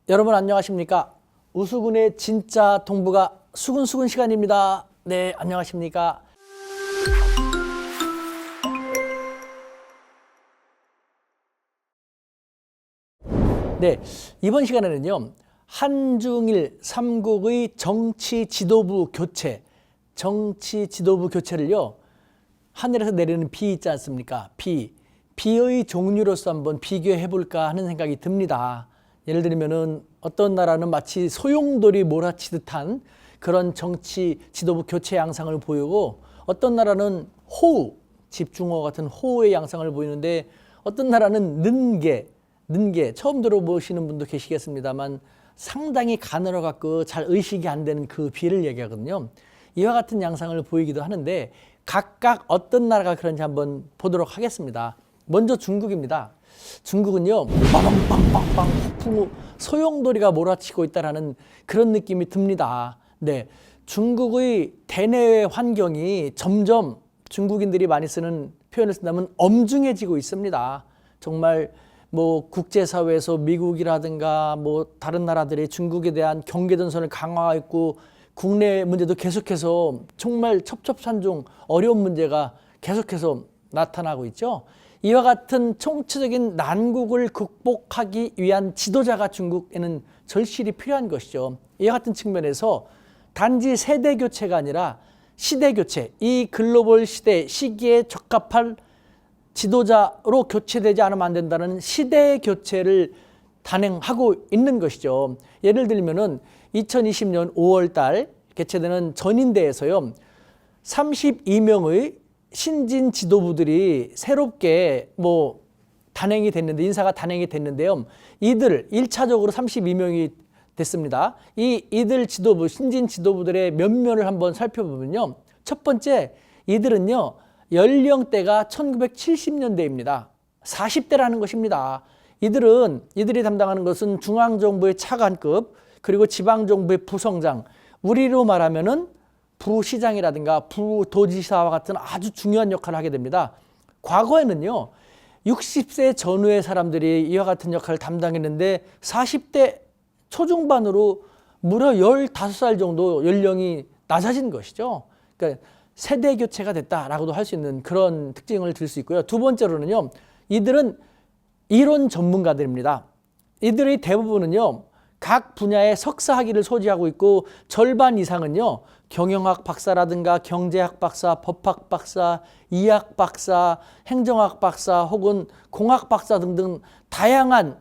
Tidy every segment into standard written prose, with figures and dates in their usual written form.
여러분 안녕하십니까? 우수군의 진짜 동부가 수근수근 시간입니다. 네, 안녕하십니까? 네, 이번 시간에는요, 한중일 삼국의 정치 지도부 교체를요, 하늘에서 내리는 비 있지 않습니까? 비의 종류로서 한번 비교해 볼까 하는 생각이 듭니다. 예를 들면은 어떤 나라는 마치 소용돌이 몰아치듯한 그런 정치 지도부 교체 양상을 보이고, 어떤 나라는 호우, 집중호 같은 호우의 양상을 보이는데, 어떤 나라는 는개, 처음 들어보시는 분도 계시겠습니다만 상당히 가늘어 갖고 잘 의식이 안 되는 그 비를 얘기하거든요. 이와 같은 양상을 보이기도 하는데, 각각 어떤 나라가 그런지 한번 보도록 하겠습니다. 먼저 중국입니다. 중국은요, 빠방빵빵빵 폭풍우 소용돌이가 몰아치고 있다라는 그런 느낌이 듭니다. 네, 중국의 대내외 환경이 점점 중국인들이 많이 쓰는 표현을 쓴다면 엄중해지고 있습니다. 정말 뭐 국제사회에서 미국이라든가 뭐 다른 나라들이 중국에 대한 경계전선을 강화했고, 국내 문제도 계속해서 정말 첩첩산중 어려운 문제가 계속해서 나타나고 있죠. 이와 같은 총체적인 난국을 극복하기 위한 지도자가 중국에는 절실히 필요한 것이죠. 이와 같은 측면에서 단지 세대 교체가 아니라 시대 교체, 이 글로벌 시기에 적합할 지도자로 교체되지 않으면 안 된다는 시대 교체를 단행하고 있는 것이죠. 예를 들면은 2020년 5월 달 개최되는 전인대에서요, 32명의 신진 지도부들이 새롭게 단행이 됐는데, 인사가 단행이 됐는데요. 이들 1차적으로 32명이 됐습니다. 이들 지도부, 신진 지도부들의 면면을 한번 살펴보면요. 첫 번째, 이들은요, 연령대가 1970년대입니다. 40대라는 것입니다. 이들이 담당하는 것은 중앙정부의 차관급, 그리고 지방정부의 부성장, 우리로 말하면은 부시장이라든가 부도지사와 같은 아주 중요한 역할을 하게 됩니다. 과거에는요, 60세 전후의 사람들이 이와 같은 역할을 담당했는데 40대 초중반으로 무려 15살 정도 연령이 낮아진 것이죠. 그러니까 세대 교체가 됐다라고도 할 수 있는 그런 특징을 들 수 있고요. 두 번째로는요, 이들은 이론 전문가들입니다. 이들의 대부분은요, 각 분야의 석사 학위를 소지하고 있고, 절반 이상은요, 경영학 박사라든가 경제학 박사, 법학 박사, 이학 박사, 행정학 박사 혹은 공학 박사 등등 다양한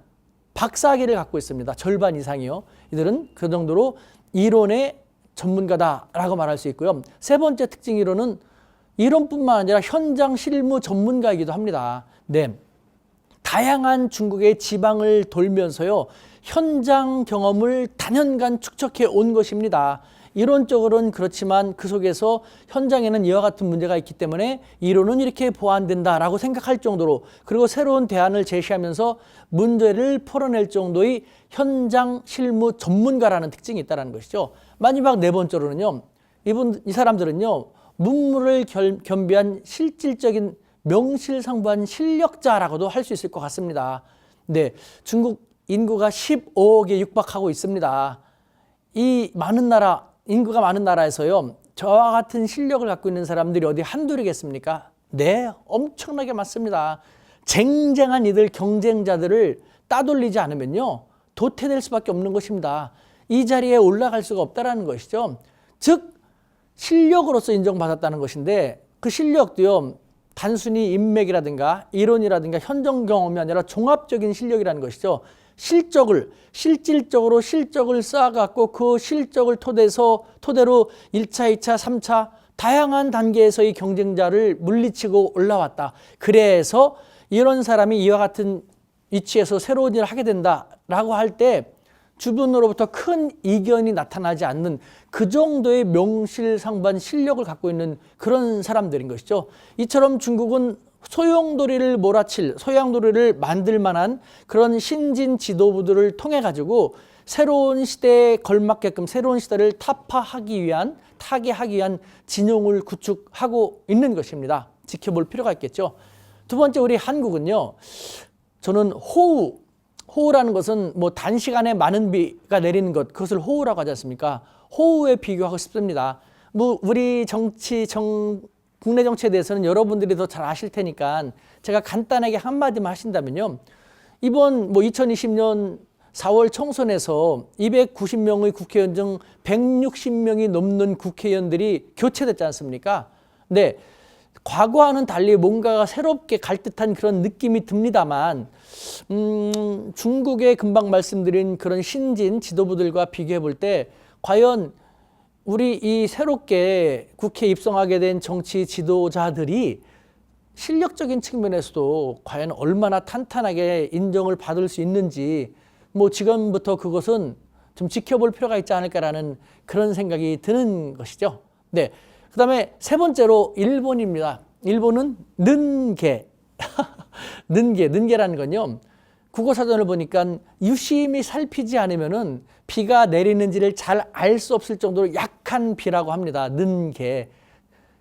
박사 학위를 갖고 있습니다. 절반 이상이요. 이들은 그 정도로 이론의 전문가다라고 말할 수 있고요. 세 번째 특징 이론은 이론뿐만 아니라 현장 실무 전문가이기도 합니다. 네, 다양한 중국의 지방을 돌면서요, 현장 경험을 단연간 축적해 온 것입니다. 이론적으로는 그렇지만 그 속에서 현장에는 이와 같은 문제가 있기 때문에 이론은 이렇게 보완된다라고 생각할 정도로, 그리고 새로운 대안을 제시하면서 문제를 풀어낼 정도의 현장 실무 전문가라는 특징이 있다는 것이죠. 마지막 네 번째로는요, 이 사람들은요, 문무를 겸비한 실질적인 명실상부한 실력자라고도 할 수 있을 것 같습니다. 네, 중국 인구가 15억에 육박하고 있습니다. 이 많은 나라, 인구가 많은 나라에서요, 저와 같은 실력을 갖고 있는 사람들이 어디 한둘이겠습니까? 네, 엄청나게 많습니다. 쟁쟁한 이들 경쟁자들을 따돌리지 않으면요, 도태될 수밖에 없는 것입니다. 이 자리에 올라갈 수가 없다는 것이죠. 즉, 실력으로서 인정받았다는 것인데, 그 실력도요, 단순히 인맥이라든가 이론이라든가 현장 경험이 아니라 종합적인 실력이라는 것이죠. 실질적으로 실적을 쌓아갖고 그 실적을 토대로 1차, 2차, 3차 다양한 단계에서의 경쟁자를 물리치고 올라왔다. 그래서 이런 사람이 이와 같은 위치에서 새로운 일을 하게 된다라고 할 때 주변으로부터 큰 이견이 나타나지 않는 그 정도의 명실상부한 실력을 갖고 있는 그런 사람들인 것이죠. 이처럼 중국은 소용돌이를 만들 만한 그런 신진 지도부들을 통해 가지고 새로운 시대에 걸맞게끔 새로운 시대를 타개하기 위한 진영을 구축하고 있는 것입니다. 지켜볼 필요가 있겠죠. 두 번째, 우리 한국은요, 저는 호우 호우라는 것은 뭐 단시간에 많은 비가 내리는 것, 그것을 호우라고 하지 않습니까? 호우에 비교하고 싶습니다. 뭐 우리 국내 정치에 대해서는 여러분들이 더 잘 아실 테니까 제가 간단하게 한마디만 하신다면요. 이번 뭐 2020년 4월 총선에서 290명의 국회의원 중 160명이 넘는 국회의원들이 교체됐지 않습니까? 네. 과거와는 달리 뭔가가 새롭게 갈 듯한 그런 느낌이 듭니다만 중국의 금방 말씀드린 그런 신진 지도부들과 비교해 볼 때 과연 우리 이 새롭게 국회에 입성하게 된 정치 지도자들이 실력적인 측면에서도 과연 얼마나 탄탄하게 인정을 받을 수 있는지 뭐 지금부터 그것은 좀 지켜볼 필요가 있지 않을까라는 그런 생각이 드는 것이죠. 네. 그 다음에 세 번째로 일본입니다. 일본은 는게. 는게라는 건요. 국어사전을 보니까 유심히 살피지 않으면은 비가 내리는지를 잘 알 수 없을 정도로 약한 비라고 합니다. 는게.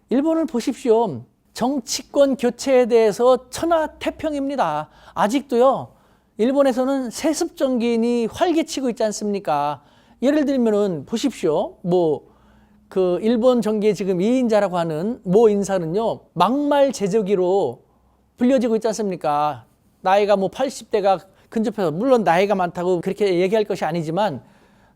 일본을 보십시오. 정치권 교체에 대해서 천하태평입니다. 아직도요. 일본에서는 세습정기인이 활개치고 있지 않습니까? 예를 들면은 보십시오. 그 일본 정계의 지금 2인자라고 하는 모 인사는요. 막말 제조기로 불려지고 있지 않습니까? 나이가 뭐 80대가 근접해서 물론 나이가 많다고 그렇게 얘기할 것이 아니지만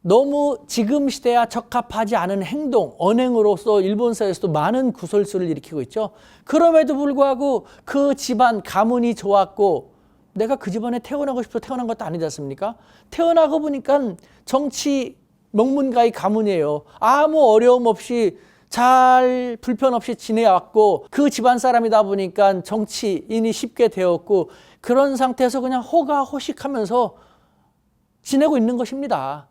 너무 지금 시대와 적합하지 않은 행동, 언행으로서 일본 사회에서도 많은 구설수를 일으키고 있죠. 그럼에도 불구하고 그 집안 가문이 좋았고 내가 그 집안에 태어나고 싶어서 태어난 것도 아니지 않습니까? 태어나고 보니까 정치 명문가의 가문이에요. 아무 어려움 없이 잘 불편 없이 지내왔고 그 집안 사람이다 보니까 정치인이 쉽게 되었고 그런 상태에서 그냥 호가호식하면서 지내고 있는 것입니다.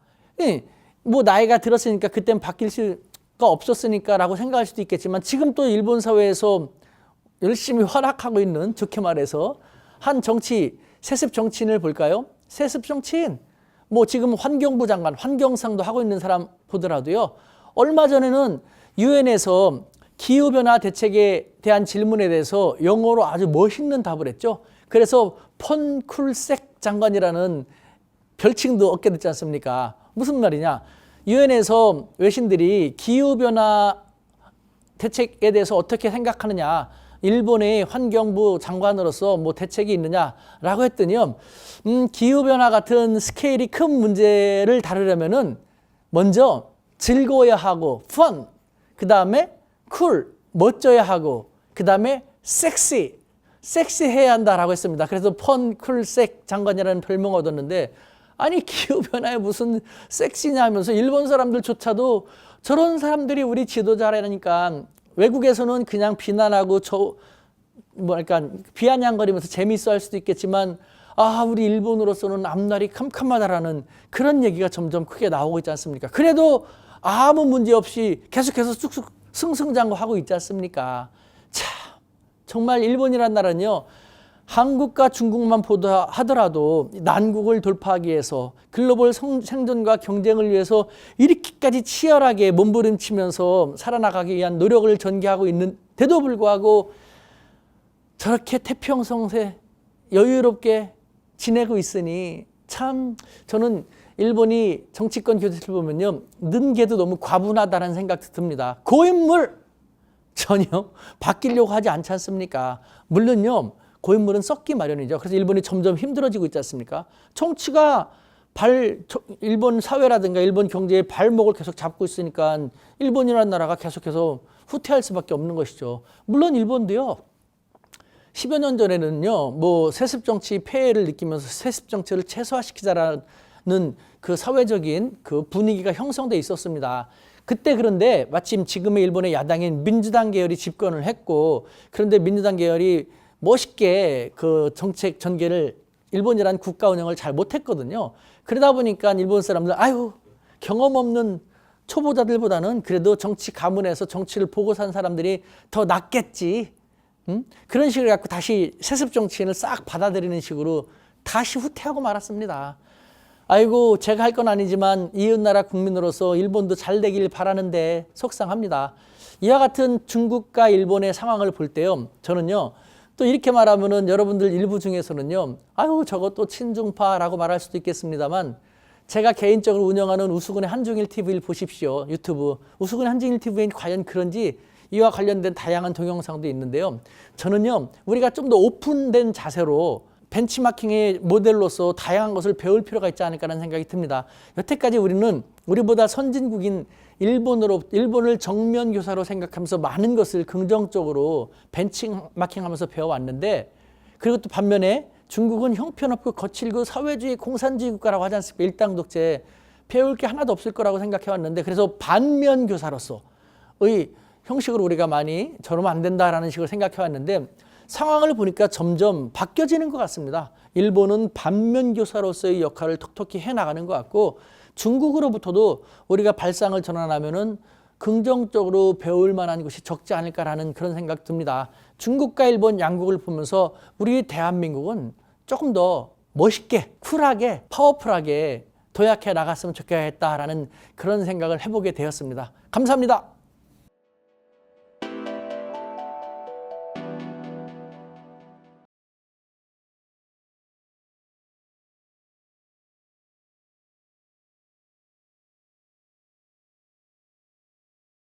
뭐 나이가 들었으니까 그땐 바뀔 수가 없었으니까 라고 생각할 수도 있겠지만 지금 또 일본 사회에서 열심히 활약하고 있는, 좋게 말해서 한 세습 정치인을 볼까요? 세습 정치인, 뭐 지금 환경부 장관, 환경상도 하고 있는 사람 보더라도요. 얼마 전에는 유엔에서 기후변화 대책에 대한 질문에 대해서 영어로 아주 멋있는 답을 했죠. 그래서 폰쿨색 장관이라는 별칭도 얻게 됐지 않습니까? 무슨 말이냐? 유엔에서 외신들이 기후변화 대책에 대해서 어떻게 생각하느냐, 일본의 환경부 장관으로서 뭐 대책이 있느냐라고 했더니요. 기후변화 같은 스케일이 큰 문제를 다루려면은 먼저 즐거워야 하고, fun, 그 다음에 cool, 멋져야 하고, 그 다음에 섹시해야 한다라고 했습니다. 그래서 펀쿨색 장관이라는 별명을 얻었는데, 아니 기후변화에 무슨 섹시냐 하면서 일본 사람들조차도 저런 사람들이 우리 지도자라니까 외국에서는 그냥 비난하고 비아냥거리면서 재미있어 할 수도 있겠지만 우리 일본으로서는 앞날이 캄캄하다라는 그런 얘기가 점점 크게 나오고 있지 않습니까? 그래도 아무 문제 없이 계속해서 쑥쑥 승승장구하고 있지 않습니까? 참 정말 일본이라는 나라는요. 한국과 중국만 하더라도 난국을 돌파하기 위해서 글로벌 생존과 경쟁을 위해서 이렇게까지 치열하게 몸부림치면서 살아나가기 위한 노력을 전개하고 있는데도 불구하고 저렇게 태평성세 여유롭게 지내고 있으니 참 저는 일본이 정치권 교체를 보면요. 는게도 너무 과분하다는 생각도 듭니다. 고인물 전혀 바뀌려고 하지 않지 않습니까? 물론요. 고인물은 썩기 마련이죠. 그래서 일본이 점점 힘들어지고 있지 않습니까? 정치가 일본 사회라든가 일본 경제의 발목을 계속 잡고 있으니까 일본이라는 나라가 계속해서 후퇴할 수밖에 없는 것이죠. 물론 일본도요. 10여 년 전에는요. 뭐 세습 정치 폐해를 느끼면서 세습 정치를 최소화시키자라는 그 사회적인 그 분위기가 형성돼 있었습니다. 그때 그런데 마침 지금의 일본의 야당인 민주당 계열이 집권을 했고 그런데 민주당 계열이 멋있게 그 정책 전개를 일본이란 국가 운영을 잘 못했거든요. 그러다 보니까 일본 사람들 경험 없는 초보자들보다는 그래도 정치 가문에서 정치를 보고 산 사람들이 더 낫겠지. 그런 식으로 갖고 다시 세습 정치인을 싹 받아들이는 식으로 다시 후퇴하고 말았습니다. 제가 할 건 아니지만 이웃나라 국민으로서 일본도 잘 되길 바라는데 속상합니다. 이와 같은 중국과 일본의 상황을 볼 때요. 저는요. 또 이렇게 말하면은 여러분들 일부 중에서는요, 아유, 저거 또 친중파라고 말할 수도 있겠습니다만, 제가 개인적으로 운영하는 우수근의 한중일 TV를 보십시오. 유튜브. 우수근의 한중일 TV에 과연 그런지 이와 관련된 다양한 동영상도 있는데요. 저는요, 우리가 좀 더 오픈된 자세로 벤치마킹의 모델로서 다양한 것을 배울 필요가 있지 않을까라는 생각이 듭니다. 여태까지 우리는 우리보다 선진국인 일본을 정면 교사로 생각하면서 많은 것을 긍정적으로 벤치마킹하면서 배워왔는데, 그리고 또 반면에 중국은 형편없고 거칠고 사회주의 공산주의 국가라고 하지 않습니까? 일당 독재, 배울 게 하나도 없을 거라고 생각해왔는데, 그래서 반면 교사로서의 형식으로 우리가 많이 저러면 안 된다라는 식으로 생각해왔는데, 상황을 보니까 점점 바뀌어지는 것 같습니다. 일본은 반면 교사로서의 역할을 톡톡히 해나가는 것 같고, 중국으로부터도 우리가 발상을 전환하면은 긍정적으로 배울 만한 것이 적지 않을까라는 그런 생각 듭니다. 중국과 일본 양국을 보면서 우리 대한민국은 조금 더 멋있게, 쿨하게, 파워풀하게 도약해 나갔으면 좋겠다라는 그런 생각을 해보게 되었습니다. 감사합니다.